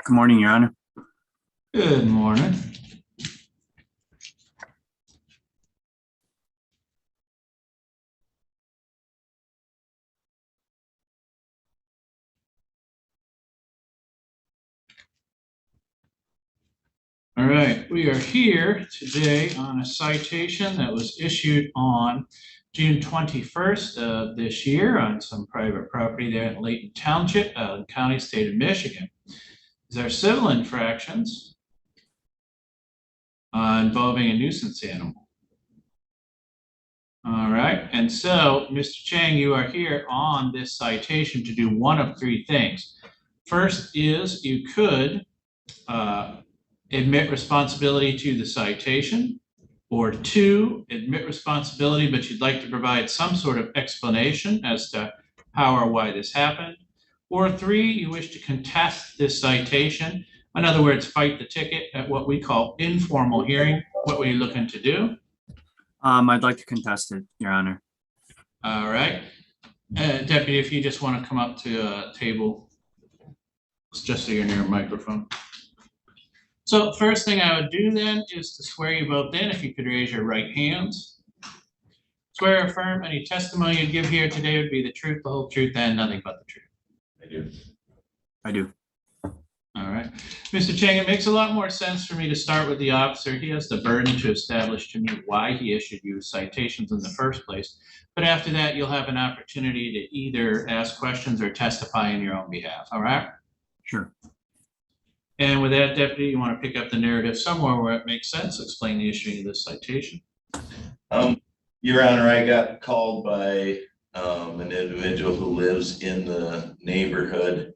Good morning, Your Honor. Good morning. All right, we are here today on a citation that was issued on June 21st of this year on some private property there in Layton Township, County, State of Michigan. These are civil infractions involving a nuisance animal. All right, and so, Mr. Chang, you are here on this citation to do one of three things. First is you could admit responsibility to the citation, or two, admit responsibility, but you'd like to provide some sort of explanation as to how or why this happened, or three, you wish to contest this citation. In other words, fight the ticket at what we call informal hearing. What were you looking to do? I'd like to contest it, Your Honor. All right. Deputy, if you just want to come up to a table, just so you're near a microphone. So first thing I would do then is to swear you both in. If you could raise your right hands. Swear or affirm any testimony you give here today would be the truth, the whole truth, and nothing but the truth. I do. I do. All right. Mr. Chang, it makes a lot more sense for me to start with the officer. He has the burden to establish to me why he issued you citations in the first place. But after that, you'll have an opportunity to either ask questions or testify in your own behalf. All right? Sure. And with that, Deputy, you want to pick up the narrative somewhere where it makes sense, explain the issuing of this citation. Your Honor, I got called by an individual who lives in the neighborhood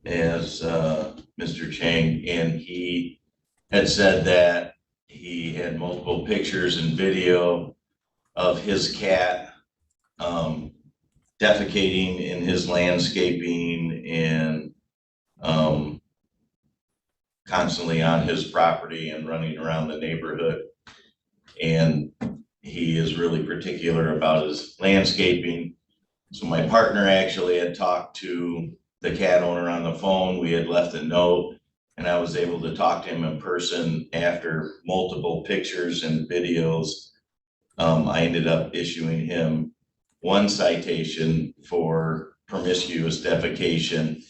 as Mr. Chang, and he had said that he had multiple pictures and video of his cat defecating in his landscaping and constantly on his property and running around the neighborhood. And he is really particular about his landscaping. So my partner actually had talked to the cat owner on the phone. We had left a note, and I was able to talk to him in person after multiple pictures and videos. I ended up issuing him one citation for promiscuous defecation.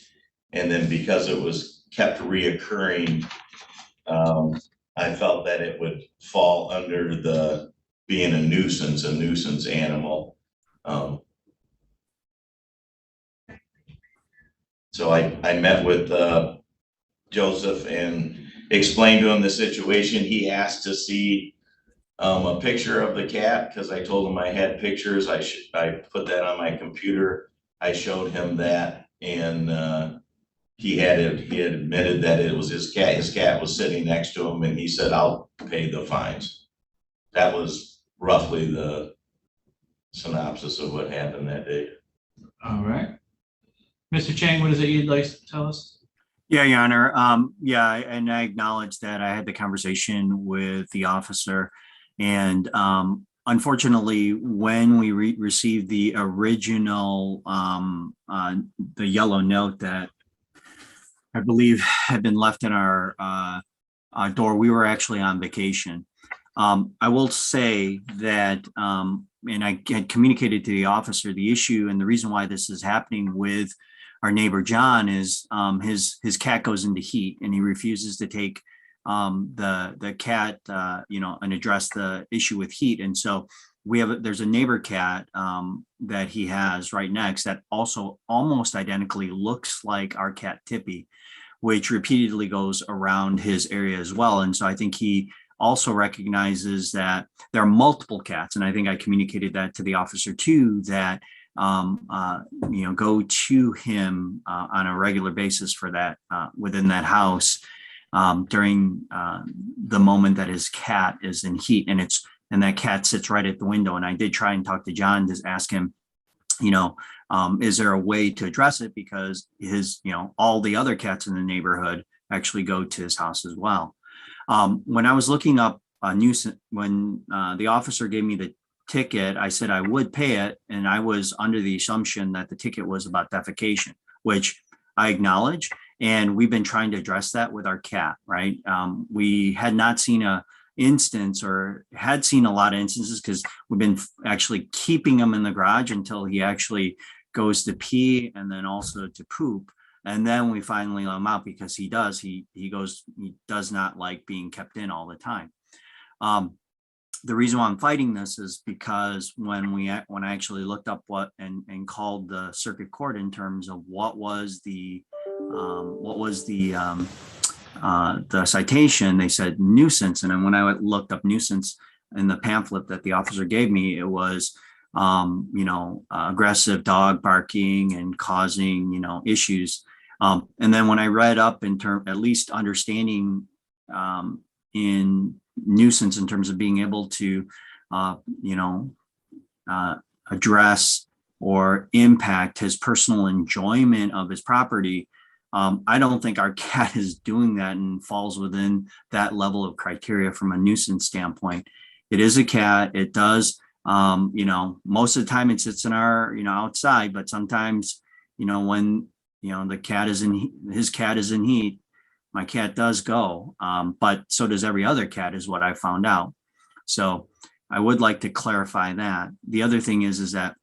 And then because it was kept reoccurring, I felt that it would fall under the being a nuisance animal. So I met with Joseph and explained to him the situation. He asked to see a picture of the cat because I told him I had pictures. I put that on my computer. I showed him that, and he had admitted that it was his cat. His cat was sitting next to him, and he said, "I'll pay the fines." That was roughly the synopsis of what happened that day. All right. Mr. Chang, what is it you'd like to tell us? Yeah, Your Honor. Yeah, and I acknowledge that I had the conversation with the officer, and unfortunately, when we received the original, the yellow note that I believe had been left in our door, we were actually on vacation. I will say that, and I had communicated to the officer the issue and the reason why this is happening with our neighbor John is his cat goes into heat and he refuses to take the cat, and address the issue with heat. And so there's a neighbor cat that he has right next that also almost identically looks like our cat Tippy, which repeatedly goes around his area as well. And so I think he also recognizes that there are multiple cats, and I think I communicated that to the officer too, that go to him on a regular basis for that within that house during the moment that his cat is in heat, and that cat sits right at the window. And I did try and talk to John to ask him, is there a way to address it, because all the other cats in the neighborhood actually go to his house as well. When I was looking up a nuisance, when the officer gave me the ticket, I said I would pay it, and I was under the assumption that the ticket was about defecation, which I acknowledge. And we've been trying to address that with our cat, right? We had not seen a instance, or had seen a lot of instances, because we've been actually keeping him in the garage until he actually goes to pee and then also to poop. And then we finally let him out, because he does not like being kept in all the time. The reason why I'm fighting this is because when I actually looked up and called the circuit court in terms of what was the citation, they said nuisance. And then when I looked up nuisance in the pamphlet that the officer gave me, it was aggressive dog barking and causing issues. And then when I read up at least understanding in nuisance in terms of being able to address or impact his personal enjoyment of his property, I don't think our cat is doing that and falls within that level of criteria from a nuisance standpoint. It is a cat. It does, most of the time it sits in our, outside, but sometimes, when, his cat is in heat, my cat does go, but so does every other cat, is what I found out. So I would like to clarify that. The other thing is that,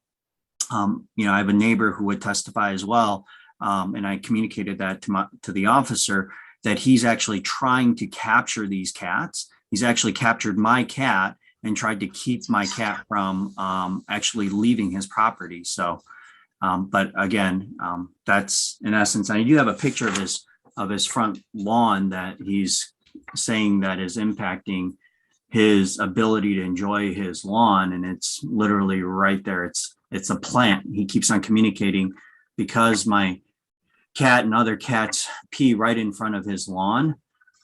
I have a neighbor who would testify as well. And I communicated that to the officer, that he's actually trying to capture these cats. He's actually captured my cat and tried to keep my cat from actually leaving his property. So, but again, that's in essence. I do have a picture of his front lawn that he's saying that is impacting his ability to enjoy his lawn, and it's literally right there. It's a plant. He keeps on communicating, because my cat and other cats pee right in front of his lawn,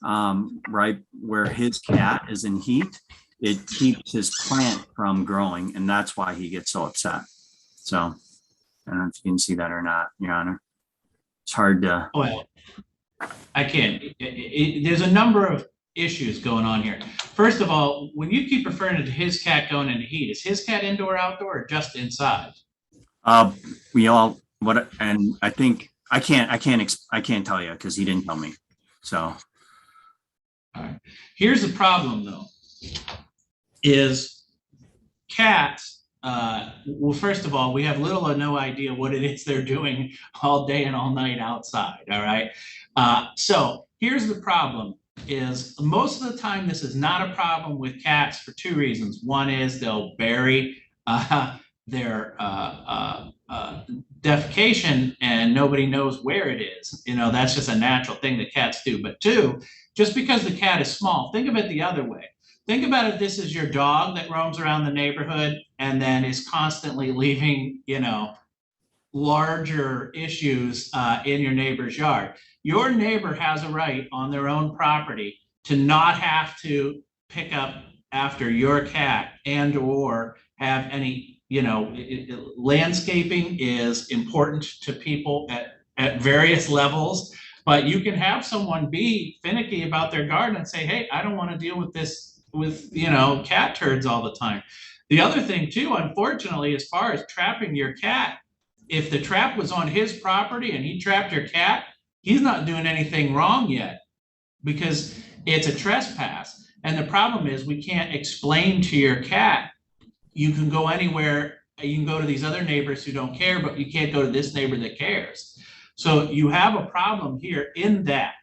right where his cat is in heat. It keeps his plant from growing, and that's why he gets so upset. So I don't know if you can see that or not, Your Honor. It's hard to. Well, I can't. There's a number of issues going on here. First of all, when you keep referring to his cat going into heat, is his cat indoor, outdoor, or just inside? And I think I can't tell you, because he didn't tell me. So. All right. Here's the problem, though, is cats. Well, first of all, we have little or no idea what it is they're doing all day and all night outside. All right. So here's the problem, is most of the time this is not a problem with cats for two reasons. One is they'll bury their defecation and nobody knows where it is. That's just a natural thing that cats do. But two, just because the cat is small, think of it the other way. Think about it, this is your dog that roams around the neighborhood and then is constantly leaving, larger issues in your neighbor's yard. Your neighbor has a right on their own property to not have to pick up after your cat and or have any, landscaping is important to people at various levels, but you can have someone be finicky about their garden and say, hey, I don't want to deal with this with cat turds all the time. The other thing too, unfortunately, as far as trapping your cat, if the trap was on his property and he trapped your cat, he's not doing anything wrong yet, because it's a trespass. And the problem is, we can't explain to your cat, you can go anywhere, you can go to these other neighbors who don't care, but you can't go to this neighbor that cares. So you have a problem here in that.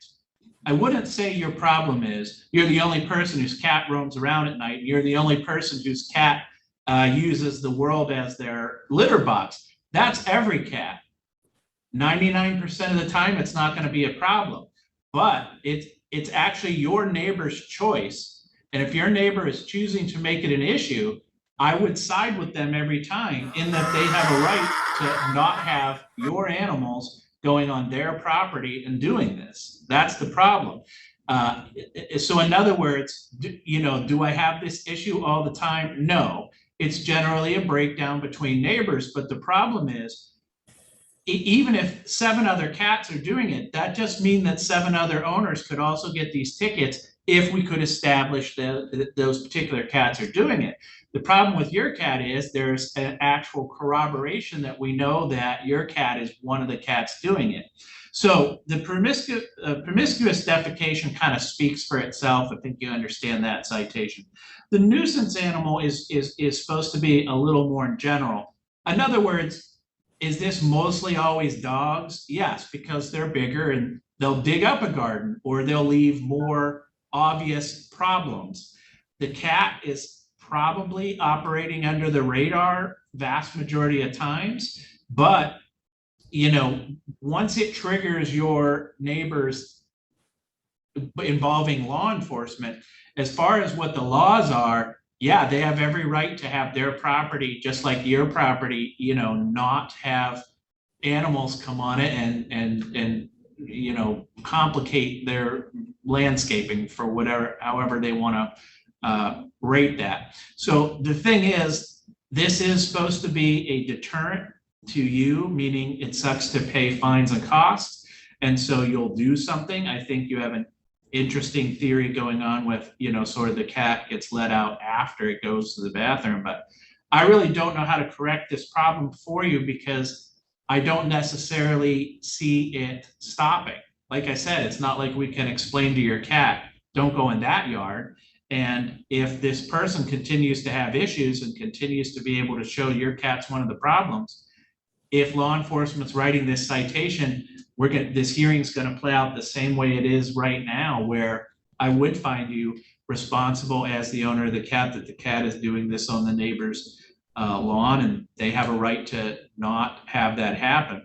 I wouldn't say your problem is you're the only person whose cat roams around at night. You're the only person whose cat uses the world as their litter box. That's every cat. 99% of the time, it's not going to be a problem, but it's actually your neighbor's choice. And if your neighbor is choosing to make it an issue, I would side with them every time, in that they have a right to not have your animals going on their property and doing this. That's the problem. So in other words, do I have this issue all the time? No, it's generally a breakdown between neighbors. But the problem is, even if 7 other cats are doing it, that just means that 7 other owners could also get these tickets if we could establish that those particular cats are doing it. The problem with your cat is there's an actual corroboration that we know that your cat is one of the cats doing it. So the promiscuous defecation kind of speaks for itself. I think you understand that citation. The nuisance animal is supposed to be a little more general. In other words, is this mostly always dogs? Yes, because they're bigger and they'll dig up a garden or they'll leave more obvious problems. The cat is probably operating under the radar vast majority of times, but once it triggers your neighbors involving law enforcement, as far as what the laws are, yeah, they have every right to have their property, just like your property, not have animals come on it and complicate their landscaping for however they want to rate that. So the thing is, this is supposed to be a deterrent to you, meaning it sucks to pay fines and costs. And so you'll do something. I think you have an interesting theory going on with, sort of the cat gets let out after it goes to the bathroom. But I really don't know how to correct this problem for you because I don't necessarily see it stopping. Like I said, it's not like we can explain to your cat, don't go in that yard. And if this person continues to have issues and continues to be able to show your cat's one of the problems, if law enforcement's writing this citation, this hearing's going to play out the same way it is right now, where I would find you responsible as the owner of the cat, that the cat is doing this on the neighbor's lawn and they have a right to not have that happen.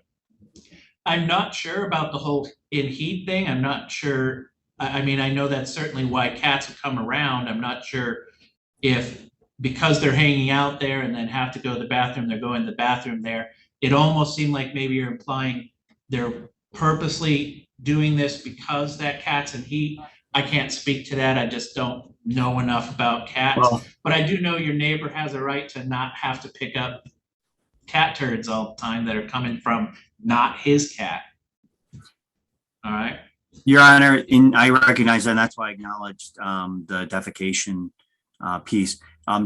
I'm not sure about the whole in heat thing. I'm not sure. I mean, I know that's certainly why cats have come around. I'm not sure if because they're hanging out there and then have to go to the bathroom, they're going to the bathroom there. It almost seemed like maybe you're implying they're purposely doing this because that cat's in heat. I can't speak to that. I just don't know enough about cats. Well, but I do know your neighbor has a right to not have to pick up cat turds all the time that are coming from not his cat. All right. Your Honor, I recognize that, and that's why I acknowledged the defecation piece.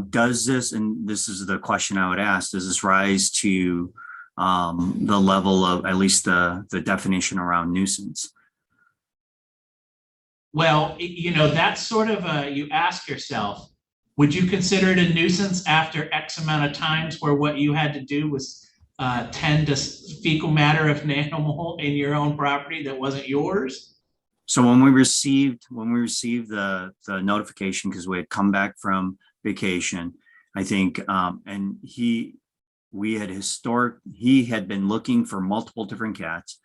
Does this, and this is the question I would ask, does this rise to the level of at least the definition around nuisance? Well, that's sort of you ask yourself, would you consider it a nuisance after X amount of times where what you had to do was tend to fecal matter of an animal in your own property that wasn't yours? So when we received the notification, because we had come back from vacation, I think, and he had been looking for multiple different cats.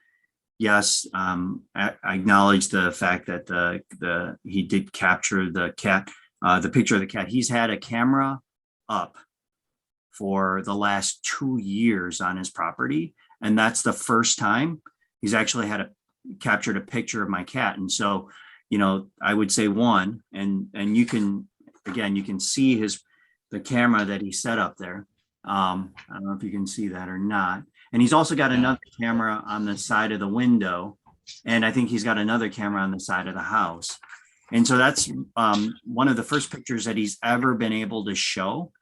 Yes, I acknowledge the fact that he did capture the cat, the picture of the cat. He's had a camera up for the last 2 years on his property, and that's the first time he's actually captured a picture of my cat. And so, I would say one, and you can see the camera that he set up there. I don't know if you can see that or not. And he's also got another camera on the side of the window. And I think he's got another camera on the side of the house. And so that's one of the first pictures that he's ever been able to show.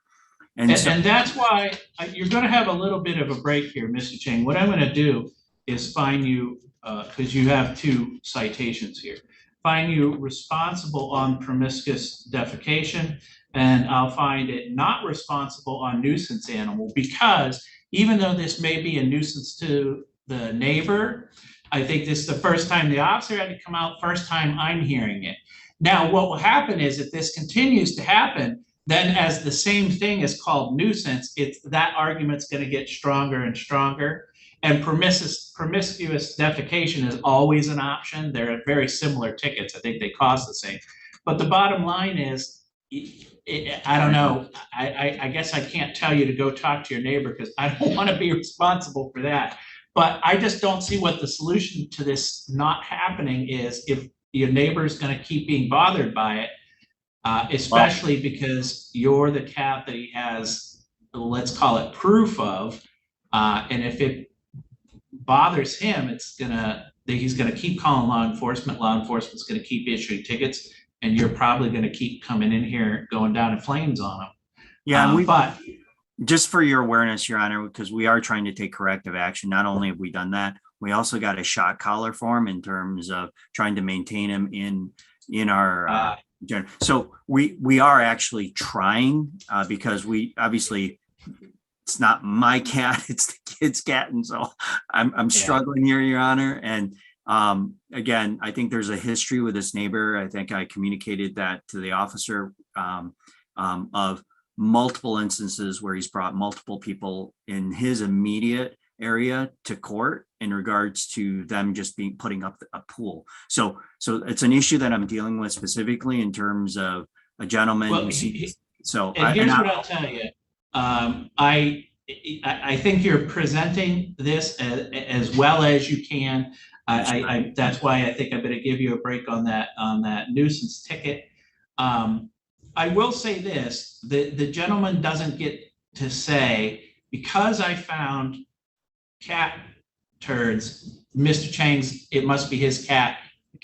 And that's why you're going to have a little bit of a break here, Mr. Chang. What I'm going to do is find you, because you have 2 citations here, find you responsible on promiscuous defecation, and I'll find it not responsible on nuisance animal, because even though this may be a nuisance to the neighbor, I think this is the first time the officer had to come out, first time I'm hearing it. Now, what will happen is if this continues to happen, then as the same thing is called nuisance, that argument's going to get stronger and stronger. And promiscuous defecation is always an option. They're very similar tickets. I think they cost the same. But the bottom line is, I don't know. I guess I can't tell you to go talk to your neighbor because I don't want to be responsible for that. But I just don't see what the solution to this not happening is if your neighbor is going to keep being bothered by it, especially because you're the cat that he has, let's call it proof of. And if it bothers him, he's gonna keep calling law enforcement. Law enforcement's gonna keep issuing tickets, and you're probably gonna keep coming in here going down in flames on them. Yeah, but just for your awareness, Your Honor, because we are trying to take corrective action. Not only have we done that, We also got a shot collar for him in terms of trying to maintain him in our so we are actually trying because we obviously it's not my cat, it's the kid's cat, and so I'm struggling here, Your Honor. And again, I think there's a history with this neighbor. I think I communicated that to the officer of multiple instances where he's brought multiple people in his immediate area to court in regards to them just putting up a pool. So it's an issue that I'm dealing with specifically in terms of a gentleman. Well, and here's what I'll tell you. I think you're presenting this as well as you can. That's why I think I better give you a break on that nuisance ticket. I will say this: the gentleman doesn't get to say, because I found cat turds, Mr. Chang's, it must be his cat,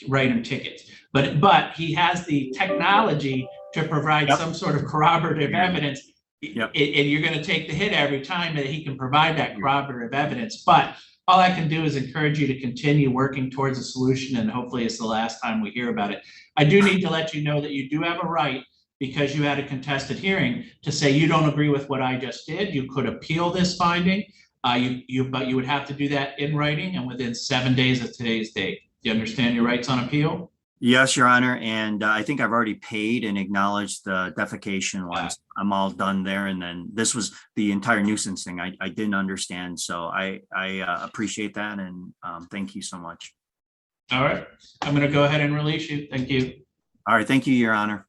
write him tickets. But he has the technology to provide some sort of corroborative evidence. And you're going to take the hit every time that he can provide that corroborative evidence. But all I can do is encourage you to continue working towards a solution, and hopefully it's the last time we hear about it. I do need to let you know that you do have a right, because you had a contested hearing, to say you don't agree with what I just did. You could appeal this finding. But you would have to do that in writing and within 7 days of today's date. Do you understand your rights on appeal? Yes, Your Honor. And I think I've already paid and acknowledged the defecation ones. I'm all done there. And then this was the entire nuisance thing. I didn't understand. So I appreciate that. And thank you so much. All right. I'm going to go ahead and release you. Thank you. All right. Thank you, Your Honor.